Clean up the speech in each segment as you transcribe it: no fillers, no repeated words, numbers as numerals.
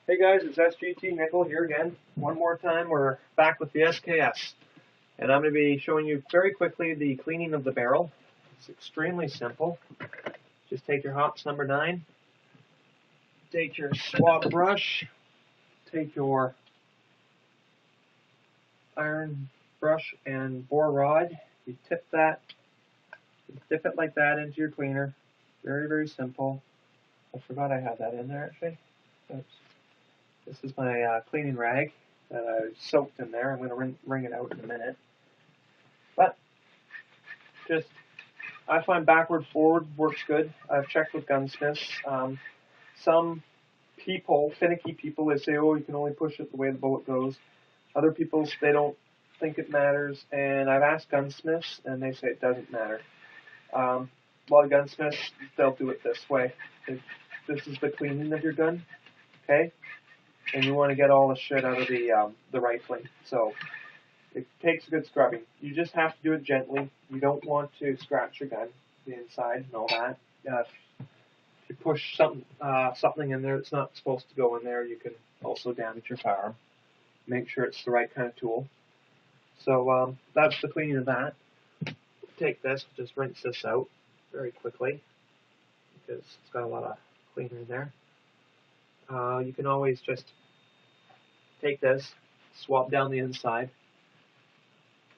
Hey guys, it's SGT Nickel here again. One more time, we're back with the SKS. And I'm going to be showing you very quickly the cleaning of the barrel. It's extremely simple. Just take your Hops number 9, take your swab brush, take your iron brush and bore rod. You tip that, you dip it like that into your cleaner. Very, very simple. I forgot I had that in there actually. Oops. This is my cleaning rag that I soaked in there. I'm going to wring it out in a minute. But just, I find backward, forward works good. I've checked with gunsmiths. Some people, finicky people, they say, oh, you can only push it the way the bullet goes. Other people, they don't think it matters. And I've asked gunsmiths, and they say it doesn't matter. A lot of gunsmiths, they'll do it this way. This is the cleaning of your gun, okay? And you want to get all the shit out of the rifling. So it takes a good scrubbing. You just have to do it gently. You don't want to scratch your gun, the inside and all that. If you push something in there that's not supposed to go in there, you can also damage your firearm. Make sure it's the right kind of tool. So that's the cleaning of that. Take this, just rinse this out very quickly because it's got a lot of cleaner in there. You can always just take this, swab down the inside,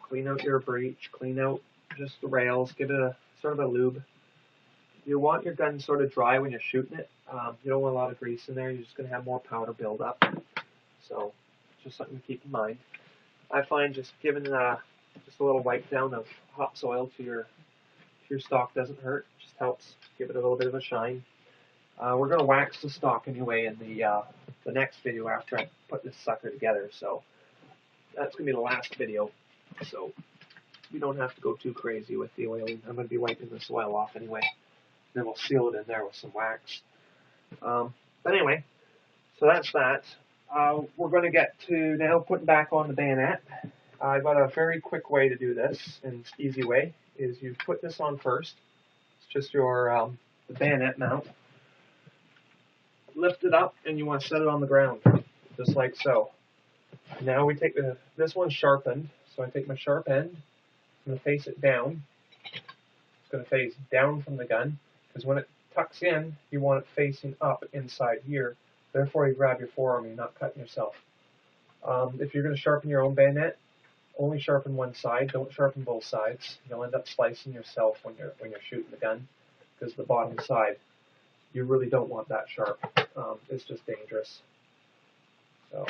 clean out your breech, clean out just the rails, give it a sort of a lube. You want your gun sort of dry when you're shooting it. You don't want a lot of grease in there. You're just going to have more powder build up. So just something to keep in mind. I find just giving just a little wipe down of Hops oil to your stock doesn't hurt. It just helps give it a little bit of a shine. We're going to wax the stock anyway in the next video after I put this sucker together. So that's going to be the last video. So you don't have to go too crazy with the oiling. I'm going to be wiping this oil off anyway. Then we'll seal it in there with some wax. But anyway, so that's that. We're going to get to now putting back on the bayonet. I've got a very quick way to do this, and it's easy way, is you put this on first. It's just your the bayonet mount. Lift it up, and you want to set it on the ground, just like so. Now we take this one's sharpened, so I take my sharp end, I'm going to face it down. It's going to face down from the gun, because when it tucks in, you want it facing up inside here. Therefore, you grab your forearm, you're not cutting yourself. If you're going to sharpen your own bayonet, only sharpen one side. Don't sharpen both sides. You'll end up slicing yourself when you're shooting the gun, because the bottom side, you really don't want that sharp. It's just dangerous. So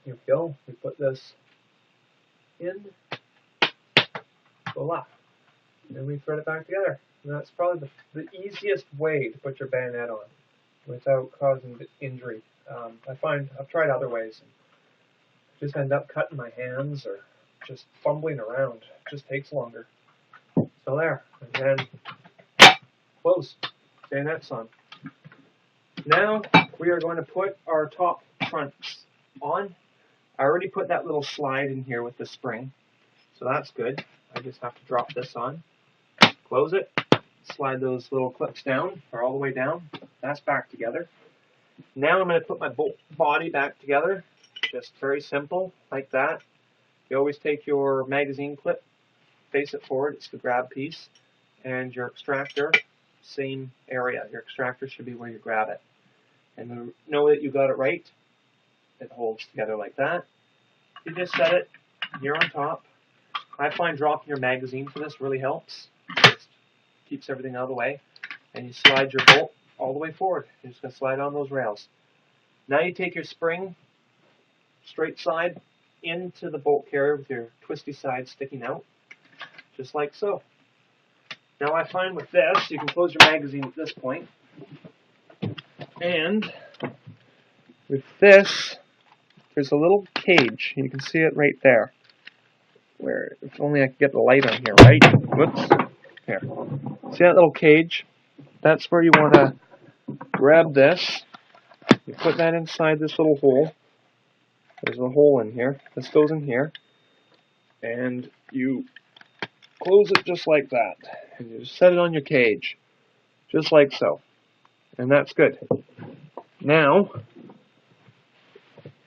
here we go. We put this in, voila, and we thread it back together. And that's probably the easiest way to put your bayonet on without causing injury. I find I've tried other ways, and just end up cutting my hands or just fumbling around. It just takes longer. So there, and then close. Bayonet's on. Now we are going to put our top fronts on. I already put that little slide in here with the spring, so that's good. I just have to drop this on, close it, slide those little clips down, or all the way down. That's back together. Now I'm going to put my body back together, just very simple, like that. You always take your magazine clip, face it forward, it's the grab piece, and your extractor, same area. Your extractor should be where you grab it. And know that you got it right. It holds together like that. You just set it here on top. I find dropping your magazine for this really helps. It just keeps everything out of the way. And you slide your bolt all the way forward. You're just going to slide on those rails. Now you take your spring, straight side, into the bolt carrier with your twisty side sticking out, just like so. Now I find with this, you can close your magazine at this point. And with this, there's a little cage. You can see it right there. Where, if only I could get the light on here, right? Whoops. Here. See that little cage? That's where you want to grab this. You put that inside this little hole. There's a hole in here. This goes in here. And you close it just like that. And you set it on your cage. Just like so. And that's good. Now,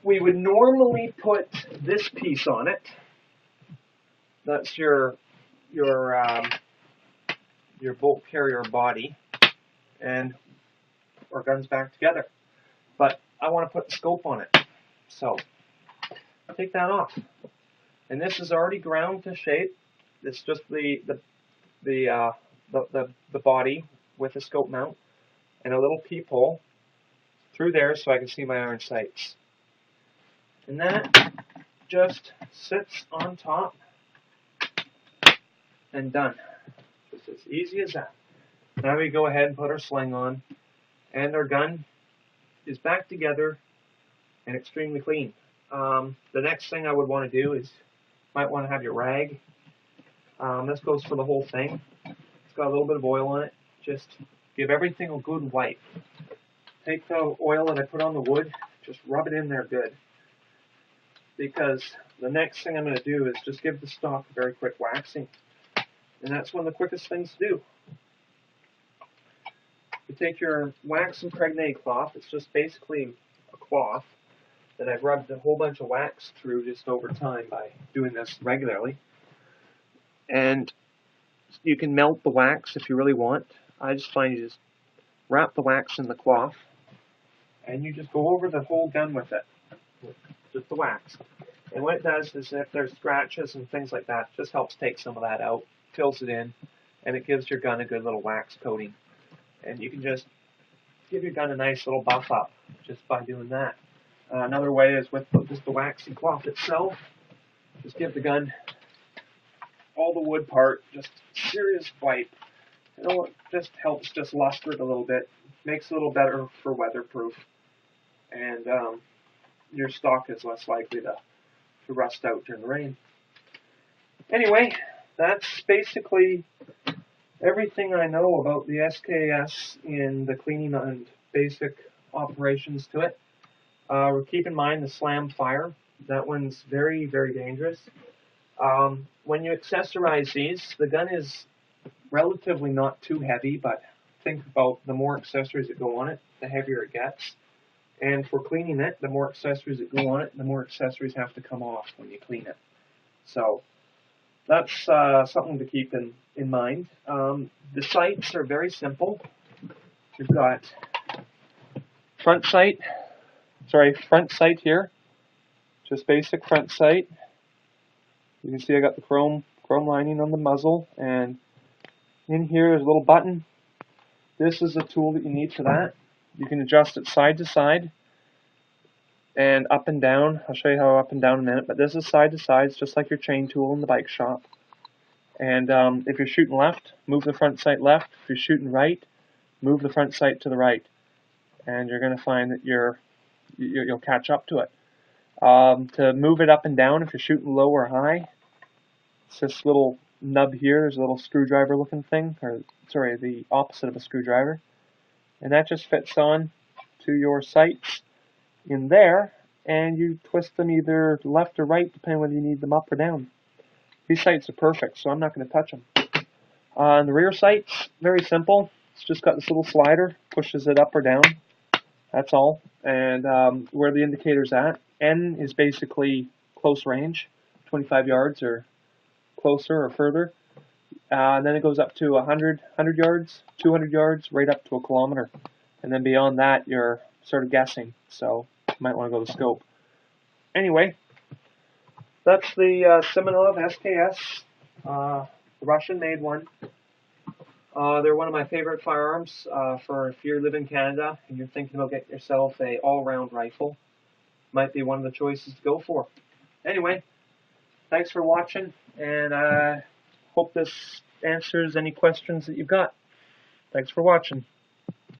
we would normally put this piece on it. That's your bolt carrier body, and our gun's back together. But I want to put the scope on it, so I'll take that off. And this is already ground to shape. It's just the body with a scope mount and a little peephole through there so I can see my iron sights. And that just sits on top and done. Just as easy as that. Now we go ahead and put our sling on, and our gun is back together and extremely clean. The next thing I would want to do is, might want to have your rag. This goes for the whole thing. It's got a little bit of oil on it. Just give everything a good wipe. Take the oil that I put on the wood, just rub it in there good. Because the next thing I'm going to do is just give the stock a very quick waxing. And that's one of the quickest things to do. You take your wax impregnated cloth. It's just basically a cloth that I've rubbed a whole bunch of wax through just over time by doing this regularly. And you can melt the wax if you really want. I just find you just wrap the wax in the cloth and you just go over the whole gun with it, with just the wax. And what it does is if there's scratches and things like that, it just helps take some of that out, fills it in, and it gives your gun a good little wax coating. And you can just give your gun a nice little buff up just by doing that. Another way is with just the waxy cloth itself. Just give the gun all the wood part, just serious wipe. You know, it just helps just luster it a little bit, makes it a little better for weatherproof, and your stock is less likely to rust out during the rain. Anyway, that's basically everything I know about the SKS in the cleaning and basic operations to it. Keep in mind the slam fire. That one's very, very dangerous. When you accessorize these, the gun is relatively not too heavy, but think about the more accessories that go on it, the heavier it gets. And for cleaning it, the more accessories that go on it, the more accessories have to come off when you clean it. So that's something to keep in mind. The sights are very simple. You've got front sight here, just basic front sight. You can see I got the chrome lining on the muzzle, and in here is a little button. This is a tool that you need for that. You can adjust it side to side and up and down. I'll show you how up and down in a minute, but this is side to side. It's just like your chain tool in the bike shop. And if you're shooting left, move the front sight left. If you're shooting right, move the front sight to the right. And you're going to find that you'll catch up to it. To move it up and down, if you're shooting low or high, it's this little nub here. There's a little screwdriver looking thing, or sorry, the opposite of a screwdriver. And that just fits on to your sights in there, and you twist them either left or right, depending whether you need them up or down. These sights are perfect, so I'm not going to touch them. On the rear sights, very simple. It's just got this little slider, pushes it up or down. That's all. And where the indicator's at, N is basically close range, 25 yards or closer or further. And then it goes up to 100 yards, 200 yards, right up to a kilometer. And then beyond that, you're sort of guessing. So you might want to go with scope. Anyway, that's the Siminov SKS, the Russian-made one. They're one of my favorite firearms for if you live in Canada and you're thinking about getting yourself a all-round rifle. Might be one of the choices to go for. Anyway, thanks for watching, and I hope this answers any questions that you've got. Thanks for watching.